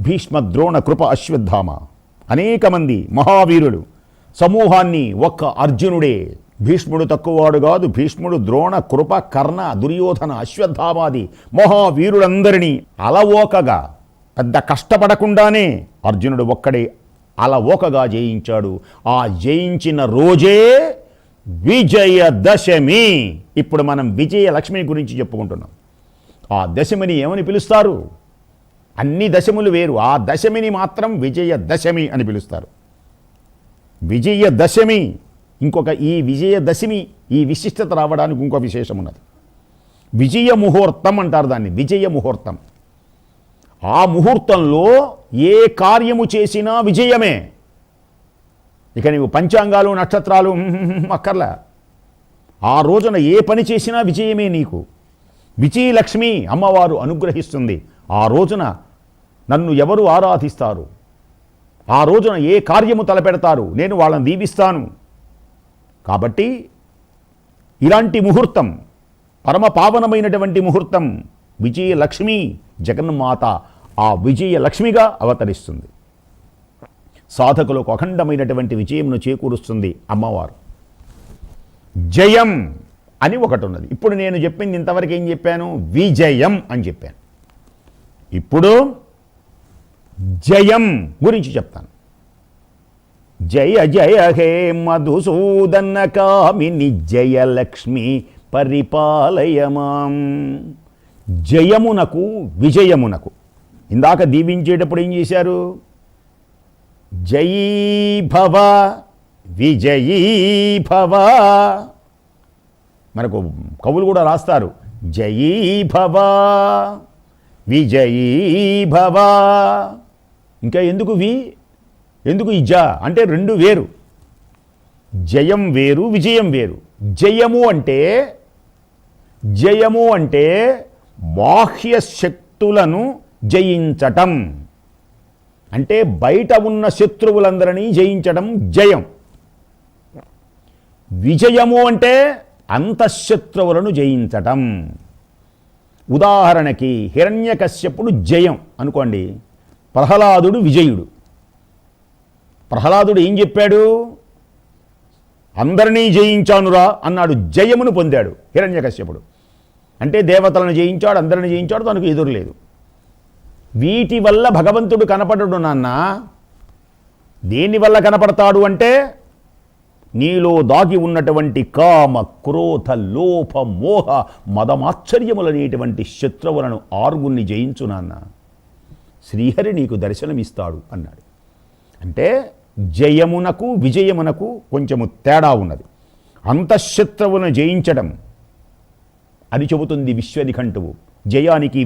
భీష్మ, ద్రోణ, కృప, అశ్వత్థామ అనేక మంది మహావీరులు సమూహాన్ని ఒక్క అర్జునుడే, భీష్ముడు తక్కువవాడు కాదు, భీష్ముడు, ద్రోణ, కృప, కర్ణ, దుర్యోధన, అశ్వత్థామాది మహావీరులందరినీ అలవోకగా పెద్ద కష్టపడకుండానే అర్జునుడు ఒక్కడే అలవోకగా జయించాడు. ఆ జయించిన రోజే విజయదశమి. ఇప్పుడు మనం విజయలక్ష్మి గురించి చెప్పుకుంటున్నాం. ఆ దశమిని ఏమని పిలుస్తారు? అన్ని దశములు వేరు, ఆ దశమిని మాత్రం విజయదశమి అని పిలుస్తారు. విజయదశమి ఇంకొక, ఈ విజయదశమి ఈ విశిష్టత రావడానికి ఇంకో విశేషం ఉన్నది. విజయ ముహూర్తం అంటారు దాన్ని, విజయ ముహూర్తం. ఆ ముహూర్తంలో ఏ కార్యము చేసినా విజయమే. ఇక నీవు పంచాంగాలు నక్షత్రాలు అక్కర్లా, ఆ రోజున ఏ పని చేసినా విజయమే నీకు. విజయలక్ష్మి అమ్మవారు అనుగ్రహిస్తుంది. ఆ రోజున నన్ను ఎవరు ఆరాధిస్తారు, ఆ రోజున ఏ కార్యము తలపెడతారు, నేను వాళ్ళని దీవిస్తాను. కాబట్టి ఇలాంటి ముహూర్తం, పరమ పావనమైనటువంటి ముహూర్తం విజయలక్ష్మి జగన్మాత ఆ విజయలక్ష్మిగా అవతరిస్తుంది. సాధకులకు అఖండమైనటువంటి విజయంను చేకూరుస్తుంది అమ్మవారు. జయం అని ఒకటి ఉన్నది. ఇప్పుడు నేను చెప్పింది ఇంతవరకు ఏం చెప్పాను? విజయం అని చెప్పాను. ఇప్పుడు జయం గురించి చెప్తాను. జయ జయ హే మధుసూదన కామిని జయలక్ష్మి పరిపాలయమాం. జయమునకు విజయమునకు ఇందాక దీవించేటప్పుడు ఏం చేశారు? జయీ భవ విజయీ భవ. మనకు కవులు కూడా రాస్తారు, జయీ భవ విజయీ భవ. ఇంకా ఎందుకు ఎందుకు ఈ జ అంటే రెండు వేరు. జయం వేరు, విజయం వేరు. జయము అంటే బాహ్య శక్తులను జయించటం, అంటే బయట ఉన్న శత్రువులందరినీ జయించడం జయం. విజయము అంటే అంతఃశత్రువులను జయించటం. ఉదాహరణకి హిరణ్యకశ్యపుడు జయం అనుకోండి, ప్రహ్లాదుడు విజయుడు. ప్రహ్లాదుడు ఏం చెప్పాడు? అందరినీ జయించానురా అన్నాడు, జయమును పొందాడు హిరణ్యకశ్యపుడు. అంటే దేవతలను జయించాడు, అందరిని జయించాడు, తనకు ఎదురు లేదు. వీటి వల్ల భగవంతుడు కనపడడు నాన్న. దేనివల్ల కనపడతాడు అంటే నీలో దాగి ఉన్నటువంటి కామ, క్రోధ, లోభ, మోహ, మదమాశ్చర్యములనేటువంటి శత్రువులను ఆరుగురిని జయించు నాన్న, శ్రీహరి నీకు దర్శనమిస్తాడు అన్నాడు. అంటే జయమునకు విజయమునకు కొంచెము తేడా ఉన్నది. అంతఃశత్రువులను జయించడం అని చెబుతుంది విశ్వనిఘంటువు. జయానికి